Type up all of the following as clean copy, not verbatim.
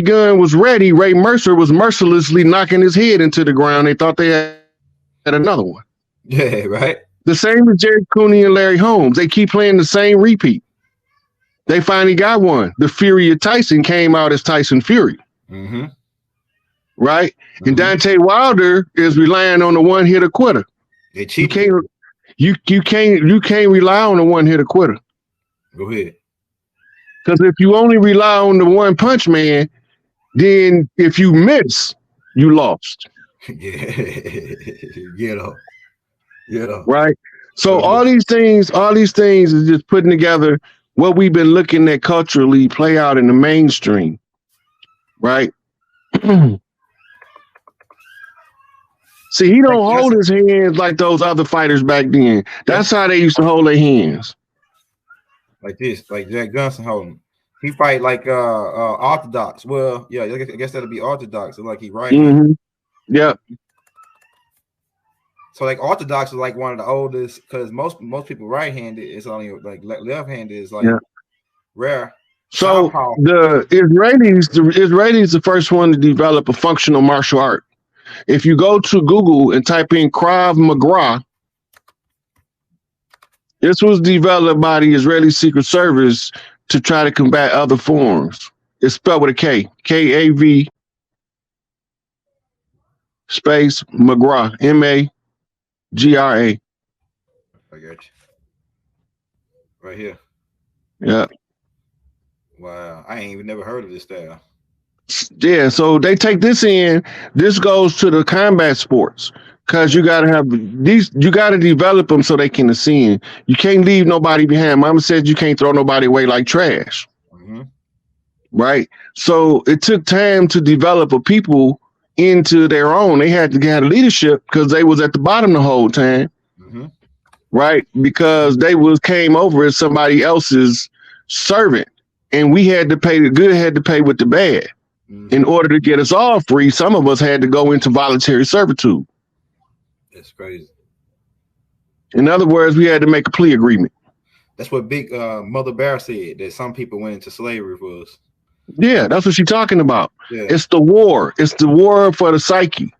gun was ready, Ray Mercer was mercilessly knocking his head into the ground. They thought they had another one. Yeah, right. The same with Jerry Cooney and Larry Holmes. They keep playing the same repeat. They finally got one. The Fury of Tyson came out as Tyson Fury. Mm-hmm. Right? Mm-hmm. And Deontay Wilder is relying on the one hitter quitter. They cheat. You can't rely on the one hitter quitter. Go ahead. Because if you only rely on the one punch man, then if you miss, you lost. Yeah. Right. So all these things is just putting together what we've been looking at culturally play out in the mainstream. Right. See, he don't hold his hands like those other fighters back then. That's how they used to hold their hands. Like this, like Jack Johnson holding. He fight like orthodox. Well, yeah, I guess that'll be orthodox. So like he right. Mm-hmm. Yep. So like orthodox is like one of the oldest, because most people right-handed. It's only like left-handed is like rare. So the Israelis the first one to develop a functional martial art. If you go to Google and type in Krav Maga, this was developed by the Israeli Secret Service to try to combat other forms. It's spelled with a K. K-A-V space Magra. M-A-G-R-A. I got you. Right here. Yeah. Wow. I ain't even never heard of this style. Yeah, so they take this in. This goes to the combat sports. Because you gotta have these, you gotta develop them so they can ascend. You can't leave nobody behind. Mama said you can't throw nobody away like trash. Mm-hmm. Right? So it took time to develop a people into their own. They had to get leadership because they was at the bottom the whole time. Mm-hmm. Right? Because they came over as somebody else's servant. And we had to pay, the good had to pay with the bad. Mm-hmm. In order to get us all free, some of us had to go into voluntary servitude. That's crazy. In other words, we had to make a plea agreement. That's what Big Mother Bear said, that some people went into slavery for us. Yeah, that's what she's talking about. Yeah. It's the war. It's the war for the psyche,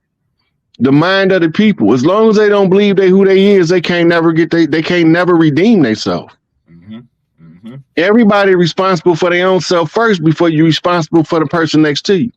the mind of the people. As long as they don't believe who they is, they can't never they can't never redeem themselves. Mm-hmm. Mm-hmm. Everybody responsible for their own self first before you're responsible for the person next to you.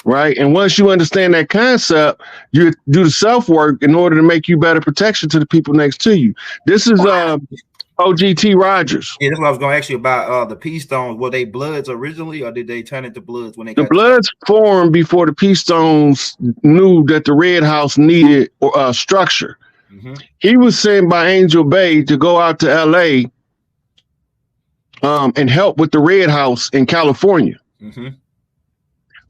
Right. And once you understand that concept, you do the self work in order to make you better protection to the people next to you. This is OGT Rogers. Yeah, that's what I was going to ask you about. The Peace Stones, were they Bloods originally, or did they turn into Bloods when they the Bloods formed before the Peace Stones knew that the Red House needed structure. Mm-hmm. He was sent by Angel Bay to go out to LA and help with the Red House in California. Mm-hmm.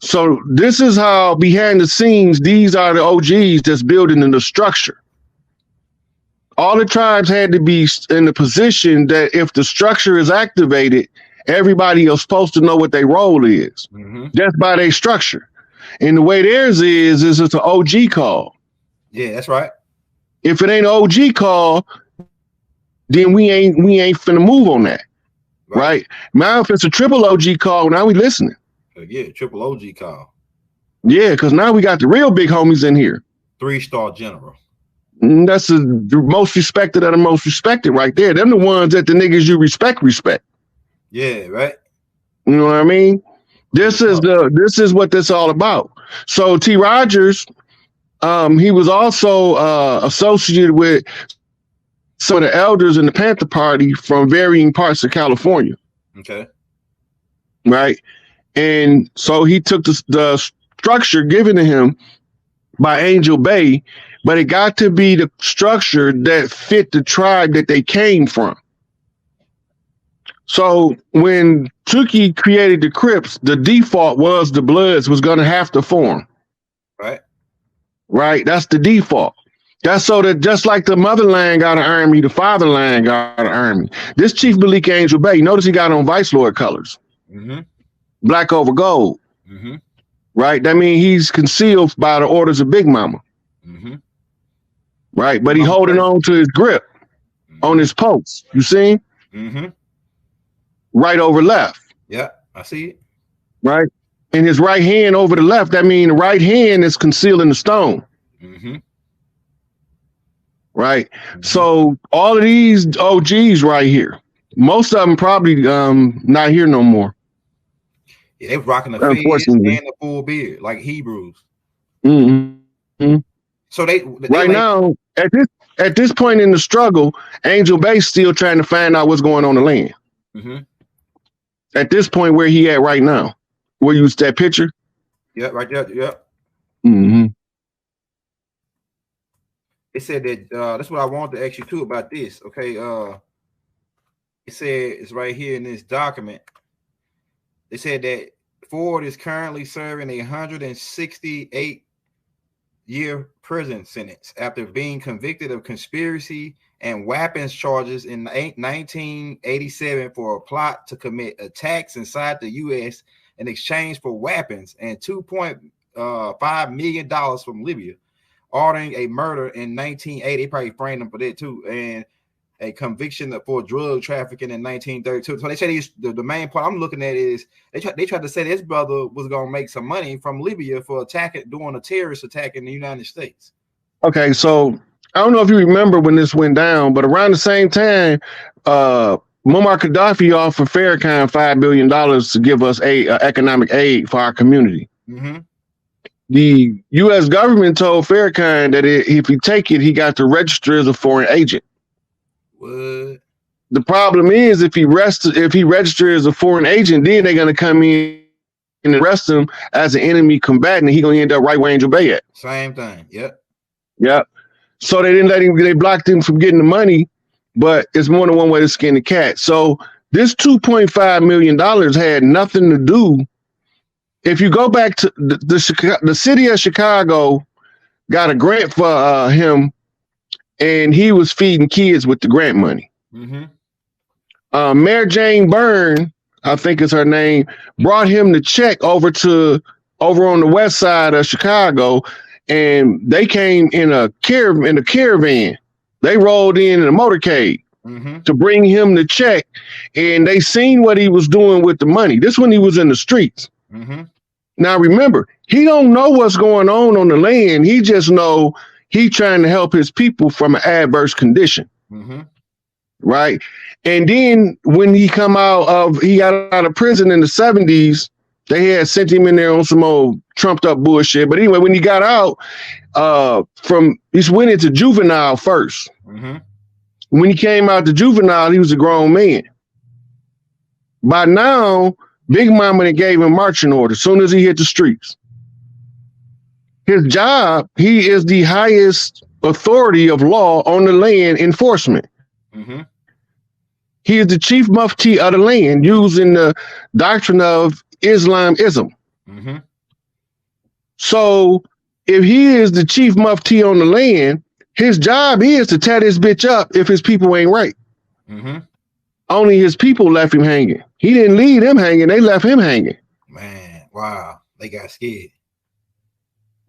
So this is how behind the scenes, these are the OGs that's building in the structure. All the tribes had to be in the position that if the structure is activated, everybody is supposed to know what their role is. Mm-hmm. That's by their structure. And the way theirs is it's an OG call. Yeah, that's right. If it ain't an OG call, then we ain't finna move on that. Right? Now if it's a triple OG call, now we listening. Yeah, triple OG call. Yeah, because now we got the real big homies in here. 3-star general. That's the most respected of the most respected right there. Them the ones that the niggas you respect. Yeah, right. You know what I mean? This is what this all about. So T. Rogers, he was also associated with some of the elders in the Panther Party from varying parts of California. Okay. Right. And so he took the structure given to him by Angel Bay, but it got to be the structure that fit the tribe that they came from. So when Tukey created the Crips, the default was the Bloods was going to have to form. Right. Right. That's the default. That's so that just like the motherland got an army, the fatherland got an army. This Chief Malik Angel Bay, notice he got on Vice Lord colors. Mm-hmm. Black over gold. Mm-hmm. Right? That means he's concealed by the orders of Big Mama. Mm-hmm. Right? But he holding on to his grip on his post. You see? Mm-hmm. Right over left. Yeah, I see it. right? And his right hand over the left. That means the right hand is concealing the stone. Mm-hmm. Right. Mm-hmm. So all of these OGs right here, most of them probably not here no more. Yeah, they was rocking the fez and the full beard like Hebrews. Mm-hmm. So they right now at this point in the struggle, Angel Bay's still trying to find out what's going on the land. Mm-hmm. At this point, where he at right now? Where you that picture? Yeah, right there. Yeah. Mm-hmm. It said that that's what I wanted to ask you too about this. Okay. It said it's right here in this document. They said that Ford is currently serving a 168-year prison sentence after being convicted of conspiracy and weapons charges in 1987 for a plot to commit attacks inside the U.S. in exchange for weapons and $2.5 million from Libya, ordering a murder in 1980. They probably framed him for that too, and a conviction for drug trafficking in 1932. So they say the main part I'm looking at is they tried to say this brother was going to make some money from Libya for doing a terrorist attack in the United States. Okay, so I don't know if you remember when this went down, but around the same time, Muammar Gaddafi offered Farrakhan $5 billion to give us economic aid for our community. Mm-hmm. The U.S. government told Farrakhan that if he take it, he got to register as a foreign agent. What? The problem is if he registers as a foreign agent, then they're gonna come in and arrest him as an enemy combatant, and he's gonna end up right where Angel Bay at. Same thing. Yep. Yep. So they didn't let him. They blocked him from getting the money, but it's more than one way to skin the cat. So this $2.5 million had nothing to do. If you go back to the city of Chicago, got a grant for him. And he was feeding kids with the grant money. Mm-hmm. Mayor Jane Byrne, I think is her name, brought him the check over on the west side of Chicago, and they came in a caravan. They rolled in a motorcade to bring him the check, and they seen what he was doing with the money. This when he was in the streets. Mm-hmm. Now remember, he don't know what's going on the land. He just know he trying to help his people from an adverse condition. Mm-hmm. Right. And then when he got out of prison in the 70s, they had sent him in there on some old trumped up bullshit. But anyway, when he got out, he went into juvenile first. Mm-hmm. When he came out to juvenile, he was a grown man. By now, Big Mama gave him marching orders as soon as he hit the streets. His job, he is the highest authority of law on the land enforcement. Mm-hmm. He is the chief mufti of the land using the doctrine of Islamism. Mm-hmm. So if he is the chief mufti on the land, his job is to tear this bitch up if his people ain't right. Mm-hmm. Only his people left him hanging. He didn't leave them hanging. They left him hanging. Man, wow. They got scared.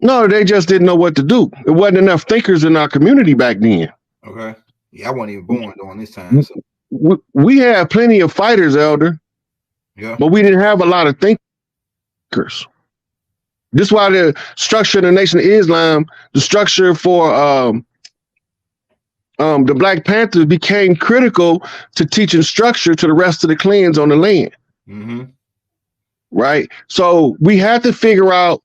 No, they just didn't know what to do. There wasn't enough thinkers in our community back then. Okay. Yeah, I wasn't even born during this time. So. We had plenty of fighters, Elder. Yeah. But we didn't have a lot of thinkers. This is why the structure of the Nation of Islam, the structure for the Black Panthers became critical to teaching structure to the rest of the clans on the land. Mm-hmm. Right? So we had to figure out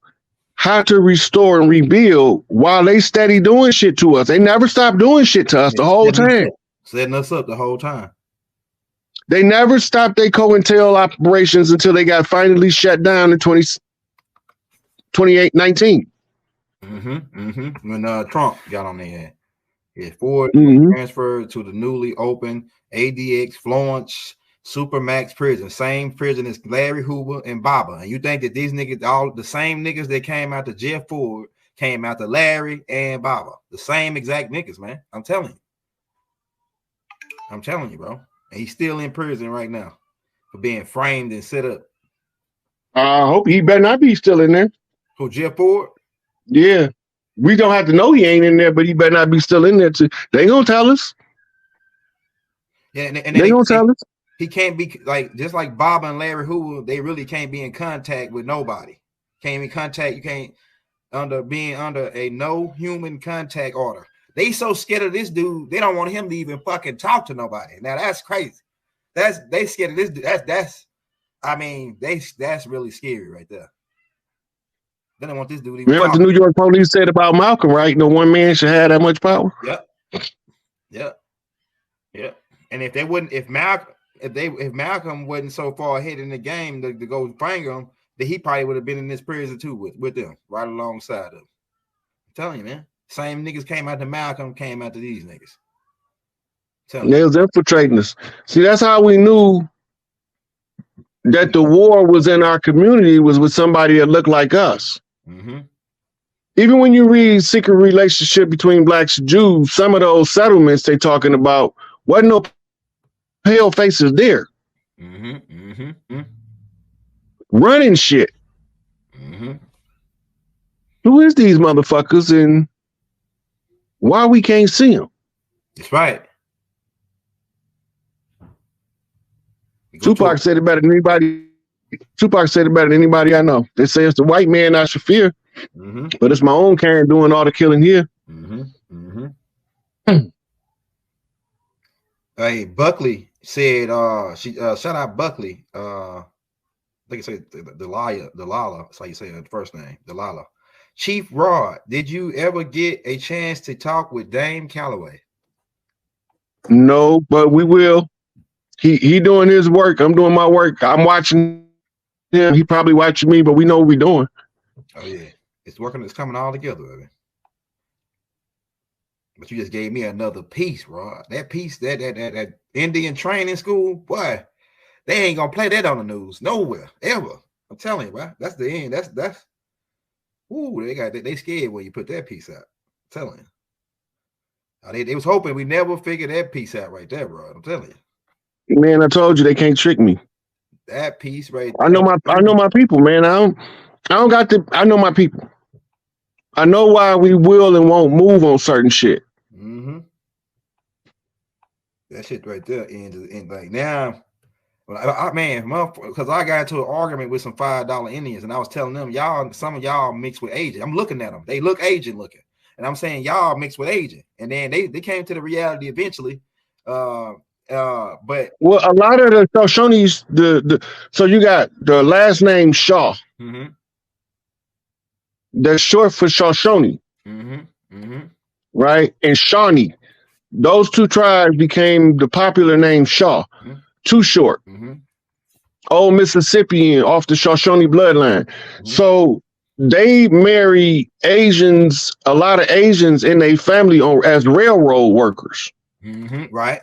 how to restore and rebuild while they steady doing shit to us. They never stopped doing shit to us the whole time. Setting us up the whole time. They never stopped their COINTEL operations until they got finally shut down in 2019. Mm-hmm. Mm-hmm. When Trump got on their head. Yeah, Ford transferred to the newly opened ADX Florence Supermax prison, same prison as Larry Hoover and Baba. And you think that these niggas, all the same niggas that came out to Jeff Ford, came out to Larry and Baba. The same exact niggas, man. I'm telling you, bro. And he's still in prison right now for being framed and set up. I hope he better not be still in there. Who, Jeff Ford? Yeah. We don't have to know he ain't in there, but he better not be still in there too. They ain't gonna tell us. Yeah, and they gonna tell us. He can't be like just like Bob and Larry Hoover. They really can't be in contact with nobody. Can't be in contact. You can't being under a no human contact order. They so scared of this dude. They don't want him to even fucking talk to nobody. Now that's crazy. They scared of this dude. That's really scary right there. They don't want this dude to even. Remember what the New York police said about Malcolm, right? No one man should have that much power. Yep. And if Malcolm wasn't so far ahead in the game to go finger him, then he probably would have been in this prison too with them, right alongside them. I'm telling you, man. Same niggas came out to Malcolm, came out to these niggas. They was infiltrating us. See, that's how we knew that the war was in our community, was with somebody that looked like us. Mm-hmm. Even when you read Secret Relationship Between Blacks and Jews, some of those settlements they talking about wasn't no pale faces there. Running shit. Who is these motherfuckers and why we can't see them? That's right. Tupac said it better than anybody. Tupac said it better than anybody I know. They say it's the white man I should fear, but it's my own kind doing all the killing here. Hey, Buckley said, shout out Buckley. I think it said Delilah. That's how you say the first name, Delilah. Chief Rod, did you ever get a chance to talk with Dame Calloway? No, but we will. He doing his work. I'm doing my work. I'm watching him. He probably watching me, but we know what we're doing. Oh yeah, it's working. It's coming all together, baby. But you just gave me another piece, Rod. That piece, that Indian training school, boy, they ain't gonna play that on the news nowhere ever. I'm telling you, bro. That's the end. That's. Ooh, they scared when you put that piece out. I'm telling you. They was hoping we never figured that piece out right there, bro. I'm telling you. Man, I told you they can't trick me. That piece right there. I know my people, man. I know my people. I know why we will and won't move on certain shit. That shit right there and like now, because I got into an argument with some $5 Indians and I was telling them, some of y'all mixed with Asian. I'm looking at them. They look Asian looking. And I'm saying y'all mixed with Asian. And then they came to the reality eventually. But well, a lot of the Shoshones, so you got the last name Shaw. That's short for Shoshone. Right? And Shawnee. Those two tribes became the popular name Shaw. Too short. Old Mississippian off the Shoshone bloodline. So they marry Asians, a lot of Asians in their family as railroad workers. Right.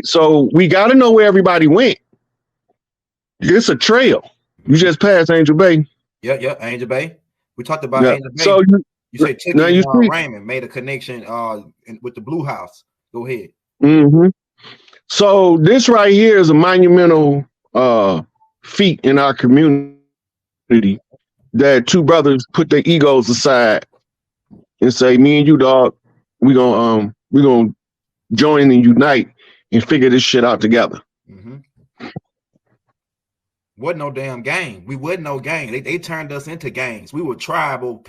So we got to know where everybody went. It's a trail. You just passed Angel Bay. Yeah, Angel Bay. We talked about Angel Bay. So you say Tiffany Raymond made a connection with the Blue House. Go ahead. So this right here is a monumental feat in our community that two brothers put their egos aside and say, me and you, dog, we gonna join and unite and figure this shit out together. Wasn't no damn gang. We wasn't no gang. They turned us into gangs. We were tribal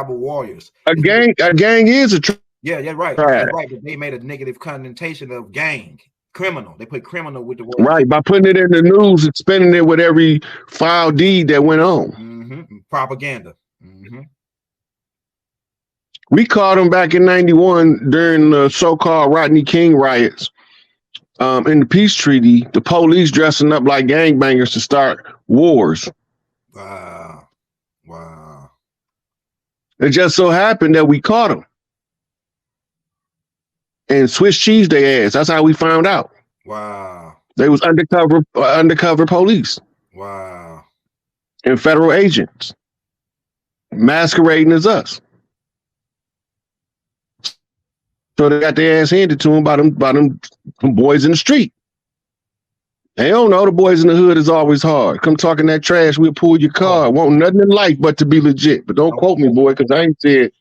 warriors. A gang is a yeah, right. That's right. But they made a negative connotation of gang. Criminal. They put criminal with the word. Right, by putting it in the news and spinning it with every foul deed that went on. Propaganda. We caught them back in 91 during the so-called Rodney King riots. In the peace treaty, the police dressing up like gangbangers to start wars. Wow. It just so happened that we caught them and Swiss cheese their ass. That's how we found out. Wow. They was undercover police. Wow. And federal agents masquerading as us. So they got their ass handed to them by them boys in the street. They don't know the boys in the hood is always hard. Come talking that trash, we'll pull your car. Want nothing in life but to be legit. But don't quote me, boy, because I ain't said.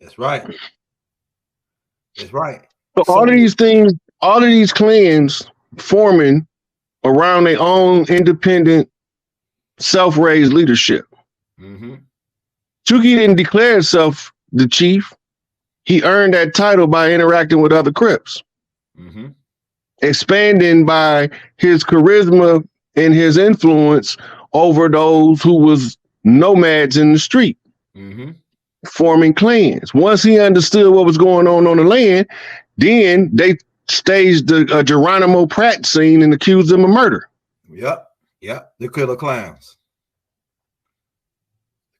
That's right. That's right. So all of these things all of these clans forming around their own independent, self-raised leadership. Chucky didn't declare himself the chief. He earned that title by interacting with other Crips, expanding by his charisma and his influence over those who was nomads in the street, forming clans. Once he understood what was going on the land, then they staged the Geronimo Pratt scene and accused him of murder. Yep. The Killer Clowns.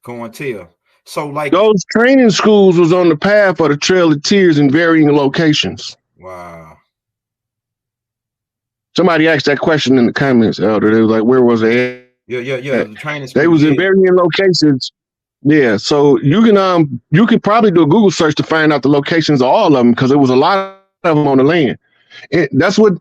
COINTEL. So like those training schools was on the path of the Trail of Tears in varying locations. Wow. Somebody asked that question in the comments, Elder. They was like, where was they? Yeah. The training school, they was in varying locations. Yeah. So you can probably do a Google search to find out the locations of all of them, because there was a lot of them on the land. And that's what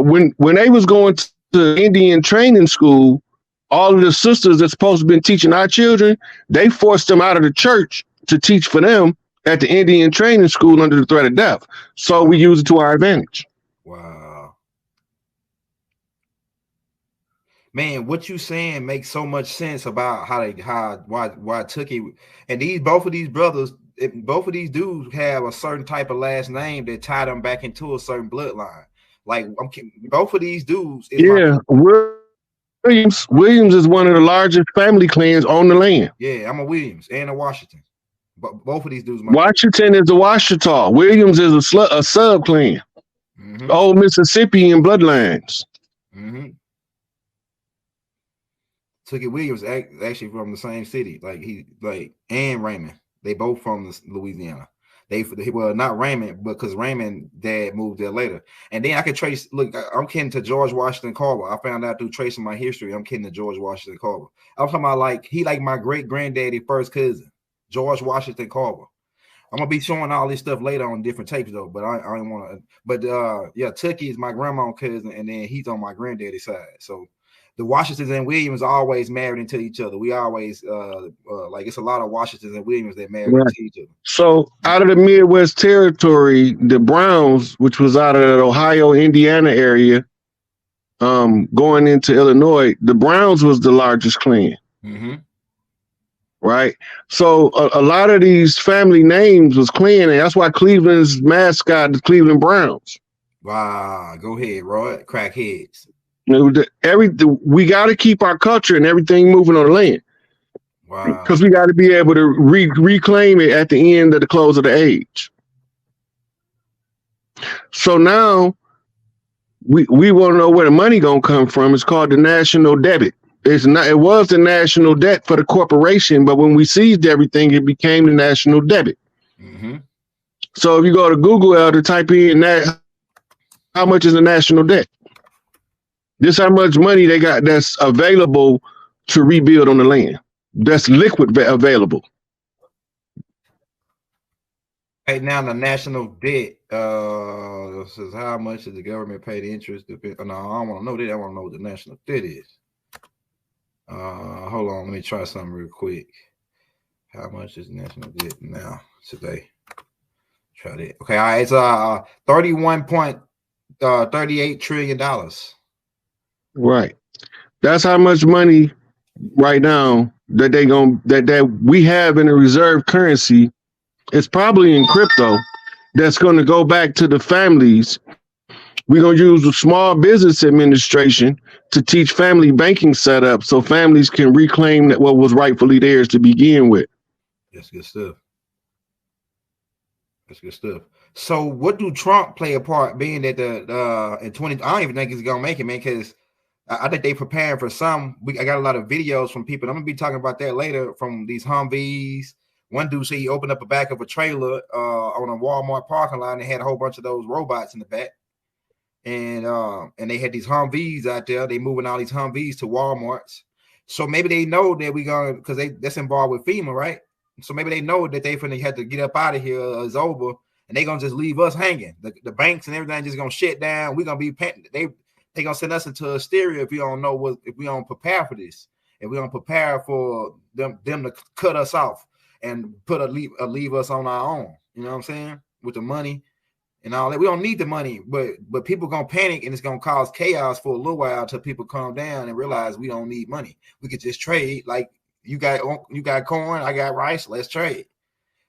when they was going to Indian training school, all of the sisters that's supposed to have been teaching our children, they forced them out of the church to teach for them at the Indian training school under the threat of death. So we use it to our advantage. Wow. Man, what you saying makes so much sense about why Tookie and both of these brothers, both of these dudes have a certain type of last name that tie them back into a certain bloodline. Like both of these dudes. Williams is one of the largest family clans on the land. Yeah, I'm a Williams and a Washington. But both of these dudes. Washington is the Washita. Williams is a sub clan. Old Mississippian bloodlines. Tookie Williams actually from the same city, and Raymond. They both from Louisiana. Well, not Raymond, because Raymond dad moved there later. And then I could trace. Look, I'm kin to George Washington Carver. I found out through tracing my history. I'm kin to George Washington Carver. I'm talking about he my great granddaddy first cousin, George Washington Carver. I'm gonna be showing all this stuff later on different tapes though. But I don't want to. But yeah, Tookie is my grandma's cousin, and then he's on my granddaddy's side. So the Washingtons and Williams are always married into each other. We always it's a lot of Washingtons and Williams that married into each other. So out of the Midwest territory, the Browns, which was out of the Ohio, Indiana area, going into Illinois, the Browns was the largest clan. Right. So a lot of these family names was clan, and that's why Cleveland's mascot is Cleveland Browns. Wow. Go ahead, Roy. Crackheads. We got to keep our culture and everything moving on the land. Wow. Because we got to be able to reclaim it at the end of the close of the age. So now we want to know where the money gonna come from. It's called the national debit. It was the national debt for the corporation, but when we seized everything, it became the national debit. So if you go to Google to type in that, how much is the national debt? This how much money they got that's available to rebuild on the land. That's liquid available. Right now, the national debt says how much does the government pay the interest? No, I don't want to know that. I want to know what the national debt is. Hold on, let me try something real quick. How much is national debt now today? Try that. Okay, all right, it's $31.38 trillion. Right. That's how much money right now that we have in a reserve currency. It's probably in crypto that's going to go back to the families. We're going to use the Small Business Administration to teach family banking setup so families can reclaim that what was rightfully theirs to begin with. That's good stuff. That's good stuff. So what do Trump play a part, being that in 20, I don't even think he's going to make it, man, because I think they preparing for some. I got a lot of videos from people. I'm going to be talking about that later from these Humvees. One dude said he opened up the back of a trailer on a Walmart parking lot and they had a whole bunch of those robots in the back. And they had these Humvees out there. They moving all these Humvees to Walmarts. So maybe they know that we gonna, because that's involved with FEMA, right? So maybe they know that they finna have to get up out of here. It's over, and they gonna just leave us hanging. The banks and everything just gonna shut down. We gonna be they gonna send us into a stereo if we don't prepare for this. If we don't prepare for them to cut us off and leave us on our own. You know what I'm saying? With the money. and all that. We don't need the money, but people gonna panic, and it's gonna cause chaos for a little while until people calm down and realize we don't need money. We could just trade. Like you got corn, I got rice. Let's trade.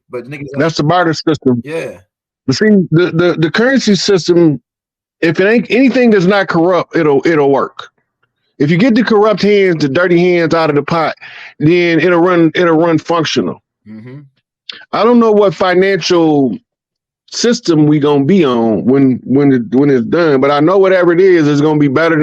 But niggas, that's the barter system. Yeah. But see, the currency system, if it ain't anything that's not corrupt, it'll work. If you get the corrupt hands, the dirty hands out of the pot, then it'll run functional. Mm-hmm. I don't know what financial system we gonna be on when it's done, but I know whatever it is, it's gonna be better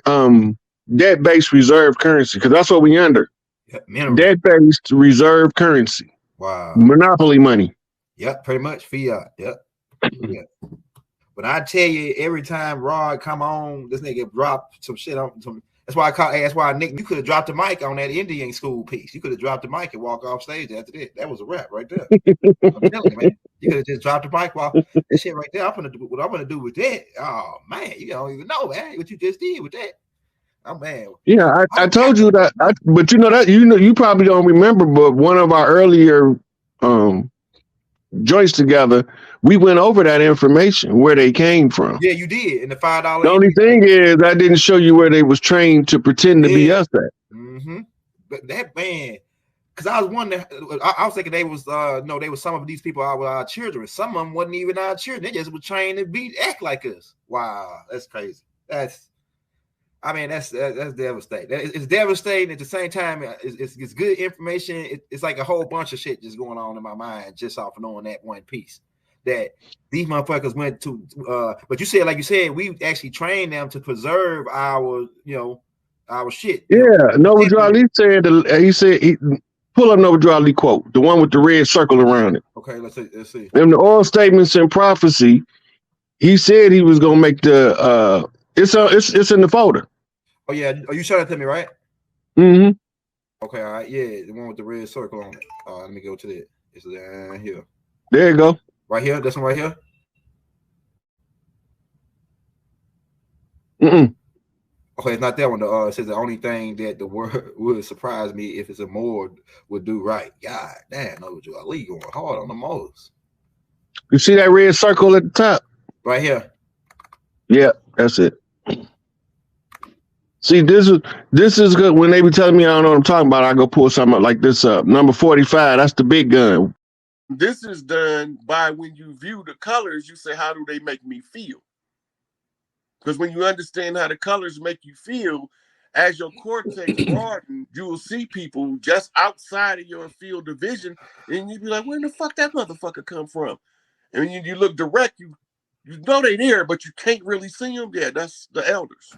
than debt-based reserve currency, because that's what we under. Debt-based reserve currency. Wow. Monopoly money. Yep, pretty much fiat. Yep. Yeah. But I tell you, every time Rod come on, this nigga drop some shit on some. That's why Nick, you could have dropped the mic on that Indian school piece. You could have dropped the mic and walk off stage after that. That was a wrap right there. I'm telling you, man. You could have just dropped the mic while that shit right there. I'm gonna do what I'm gonna do with that. Oh man, you don't even know, man, what you just did with that. Oh man. Yeah, I told you that, but you know that you probably don't remember, but one of our earlier joints together, we went over that information, where they came from. Yeah, you did. In the $5. The only thing is, I didn't show you where they was trained to pretend to be us at. Mm-hmm. But that man, because I was wondering, I was thinking they was they was some of these people were our children. Some of them wasn't even our children. They just were trained to act like us. Wow, that's crazy. That's devastating. It's devastating. At the same time, it's good information. It's like a whole bunch of shit just going on in my mind just off knowing that one piece. That these motherfuckers went to, but you said, like you said, we actually trained them to preserve our shit. Yeah, Nova Ali said, pull up Nova Ali quote, the one with the red circle around it. Okay, let's see. In the oral statements and prophecy, he said he was gonna make the it's in the folder. Oh yeah, you showed it to me, right? Mm-hmm. Okay, all right, yeah, the one with the red circle on it. Let me go to that. It's down here. There you go. Right here, this one right here. Mm-mm. Okay, it's not that one. It says the only thing that the word would surprise me if it's a more would do right. God damn, Nova Ali going hard on the most. You see that red circle at the top? Right here. Yeah, that's it. See, this is good. When they be telling me I don't know what I'm talking about, I go pull something like this up. Number 45, that's the big gun. This is done by when you view the colors, you say, how do they make me feel? Because when you understand how the colors make you feel, as your cortex broadens, you will see people just outside of your field of vision, and you'd be like, where the fuck that motherfucker come from? And when you look direct, you know they there, but you can't really see them. Yeah, that's the elders.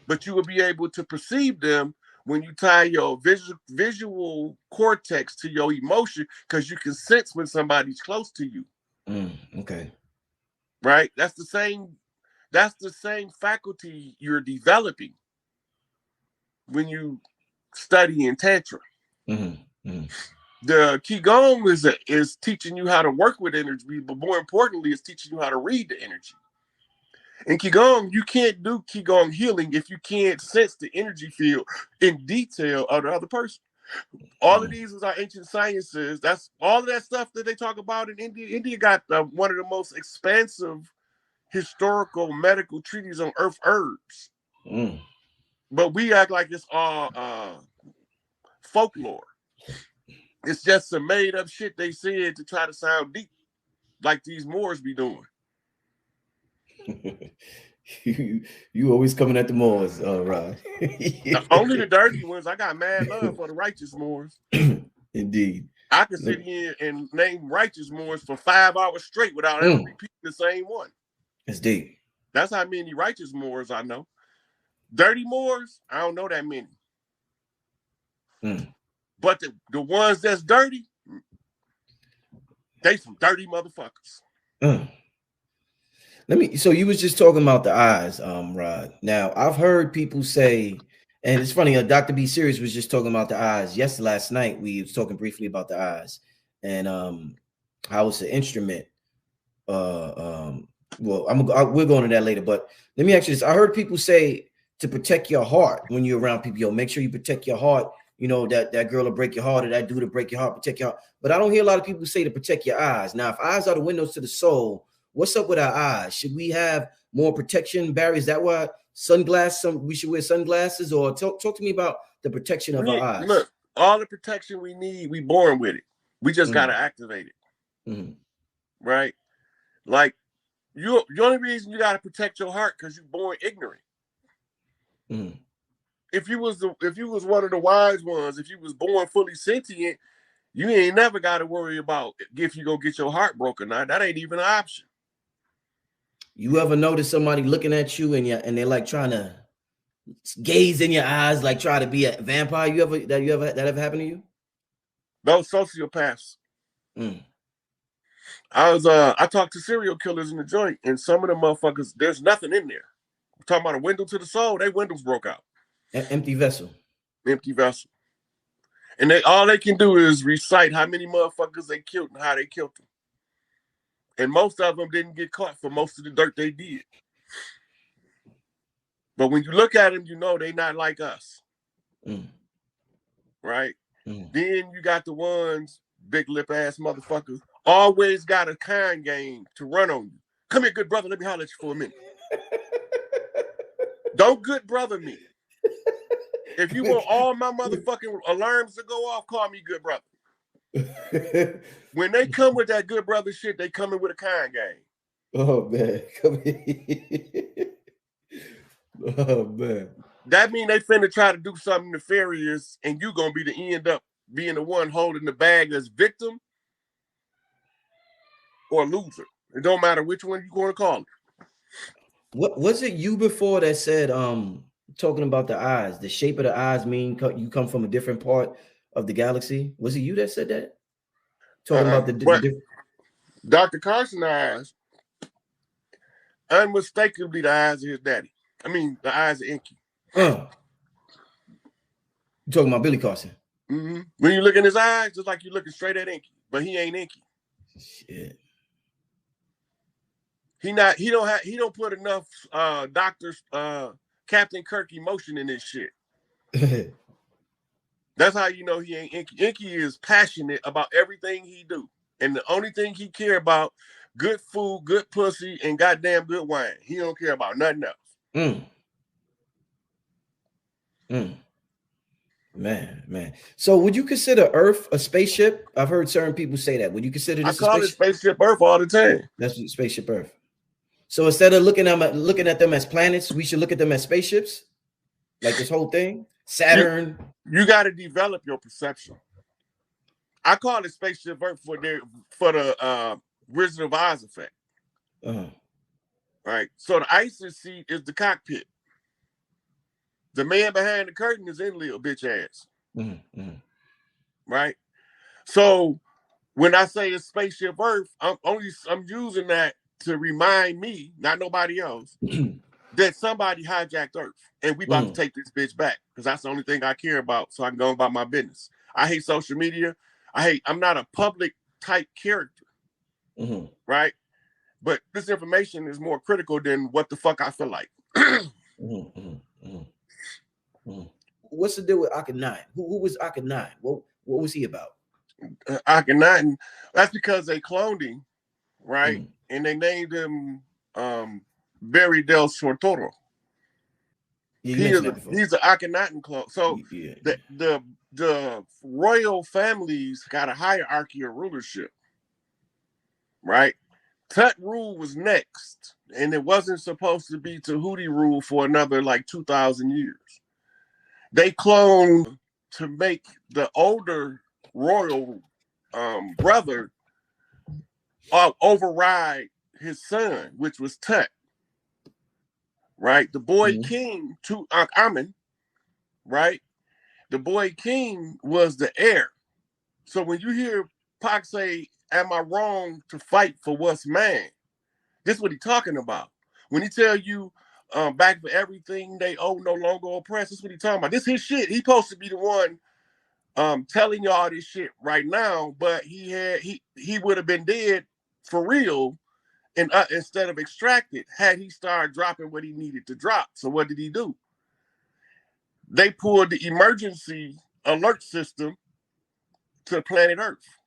But you will be able to perceive them when you tie your visual cortex to your emotion, because you can sense when somebody's close to you. Okay. Right? That's the same faculty you're developing when you study in Tantra. Mm-hmm. Mm-hmm. The Qigong is teaching you how to work with energy, but more importantly, it's teaching you how to read the energy. In Qigong, you can't do Qigong healing if you can't sense the energy field in detail of the other person. All of these is our ancient sciences. That's all of that stuff that they talk about in India. India got one of the most expansive historical medical treatises on earth herbs. But we act like it's all folklore. It's just some made up shit they said to try to sound deep, like these Moors be doing. you always coming at the Moors, Rod. Only the dirty ones. I got mad love for the righteous Moors. Indeed. I could sit here and name righteous Moors for 5 hours straight without ever repeating the same one. It's deep. That's how many righteous Moors I know. Dirty Moors, I don't know that many. But the ones that's dirty, they some dirty motherfuckers. So you was just talking about the eyes, Rod. Now, I've heard people say, and it's funny, Dr. B Series was just talking about the eyes. Last night, we was talking briefly about the eyes and how it's an instrument. Well, we're going to that later, but let me ask you this. I heard people say to protect your heart when you're around people, make sure you protect your heart. You know, that girl will break your heart, or that dude will break your heart, protect your heart. But I don't hear a lot of people say to protect your eyes. Now, if eyes are the windows to the soul, What's up with our eyes? Should we have more protection barriers? Is that why we should wear sunglasses? Or talk to me about the protection of our eyes. Look, all the protection we need, we born with it. We just gotta activate it. Right? Like the only reason you gotta protect your heart because you're born ignorant. If you was one of the wise ones, if you was born fully sentient, you ain't never got to worry about if you gonna get your heart broken. Now that ain't even an option. You ever notice somebody looking at you and they're like trying to gaze in your eyes, like try to be a vampire? That ever happened to you? Those sociopaths. I talked to serial killers in the joint, and some of them motherfuckers, there's nothing in there. I'm talking about a window to the soul. They windows broke out. An empty vessel. Empty vessel. And all they can do is recite how many motherfuckers they killed and how they killed them. And most of them didn't get caught for most of the dirt they did. But when you look at them, you know they not like us. Right? Then you got the ones, big lip ass motherfuckers, always got a kind game to run on you. Come here, good brother. Let me holler at you for a minute. Don't good brother me. If you want all my motherfucking alarms to go off, call me good brother. When they come with that good brother shit, they come in with a kind game. Oh man, come here. Oh man. That mean they finna try to do something nefarious, and you gonna be the end up being the one holding the bag as victim or loser. It don't matter which one you gonna call it. What was it you before that said talking about the eyes, the shape of the eyes mean you come from a different part of the galaxy? Was it you that said that? Talking about the different. Dr. Carson eyes, unmistakably the eyes of his daddy. I mean, the eyes of Inky. You talking about Billy Carson? When you look in his eyes, just like you looking straight at Inky, but he ain't Inky. Shit. He don't put enough Captain Kirk emotion in this shit. That's how you know he ain't Inky. Inky is passionate about everything he do. And the only thing he care about, good food, good pussy, and goddamn good wine. He don't care about nothing else. Man. So would you consider Earth a spaceship? I've heard certain people say that. Would you consider this I call it spaceship Earth all the time. That's spaceship Earth. So instead of looking at them as planets, we should look at them as spaceships? Like this whole thing? Saturn. You got to develop your perception. I call it spaceship Earth for the Wizard of Oz effect. Right. So the ISIS seat is the cockpit. The man behind the curtain is in little bitch ass. Right. So when I say it's spaceship Earth, I'm using that to remind me, not nobody else, that somebody hijacked Earth and we about to take this bitch back because that's the only thing I care about. So I can go about my business. I hate social media. I'm not a public type character. Right. But this information is more critical than what the fuck I feel like. What's the deal with Akhenaten? Who was Akhenaten? What was he about? Akhenaten, that's because they cloned him, right? And they named him Barry del Sortoro. He's an Akhenaten clone. So the royal families got a hierarchy of rulership, right? Tut rule was next, and it wasn't supposed to be Tahuti rule for another like 2,000 years. They cloned to make the older royal brother override his son, which was Tut. Right? The boy king, Tutankhamun, right? The boy king was the heir. So when you hear Pac say, am I wrong to fight for what's mine? This is what he's talking about. When he tell you back for everything they owe, no longer oppressed, this is what he's talking about. This his shit. He's supposed to be the one telling y'all this shit right now, but he would have been dead for real and instead of extracted had he started dropping what he needed to drop. So what did he do? They pulled the emergency alert system to planet Earth.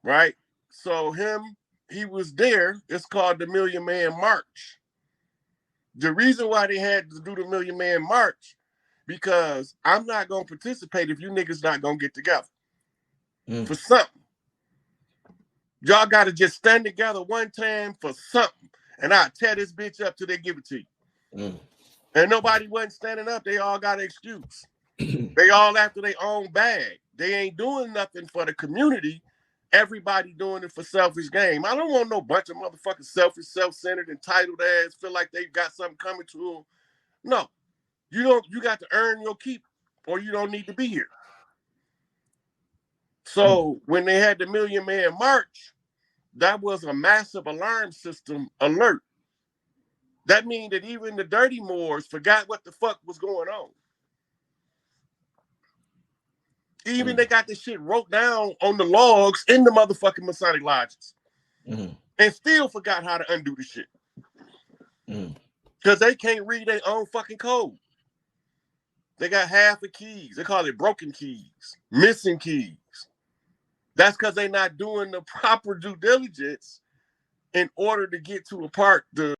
Right? So him, he was there. It's called the Million Man March. The reason why they had to do the Million Man March, because I'm not going to participate if you niggas not going to get together for something. Y'all got to just stand together one time for something, and I'll tear this bitch up till they give it to you. And nobody wasn't standing up. They all got an excuse. They all after their own bag. They ain't doing nothing for the community. Everybody doing it for selfish game. I don't want no bunch of motherfucking selfish, self-centered, entitled ass feel like they've got something coming to them. No, you don't. You got to earn your keep, or you don't need to be here. So when they had the Million Man March, that was a massive alarm system alert. That means that even the dirty Moors forgot what the fuck was going on. Even they got this shit wrote down on the logs in the motherfucking Masonic lodges. And still forgot how to undo the shit. Because they can't read their own fucking code. They got half the keys. They call it broken keys, missing keys. That's because they're not doing the proper due diligence in order to get to a part the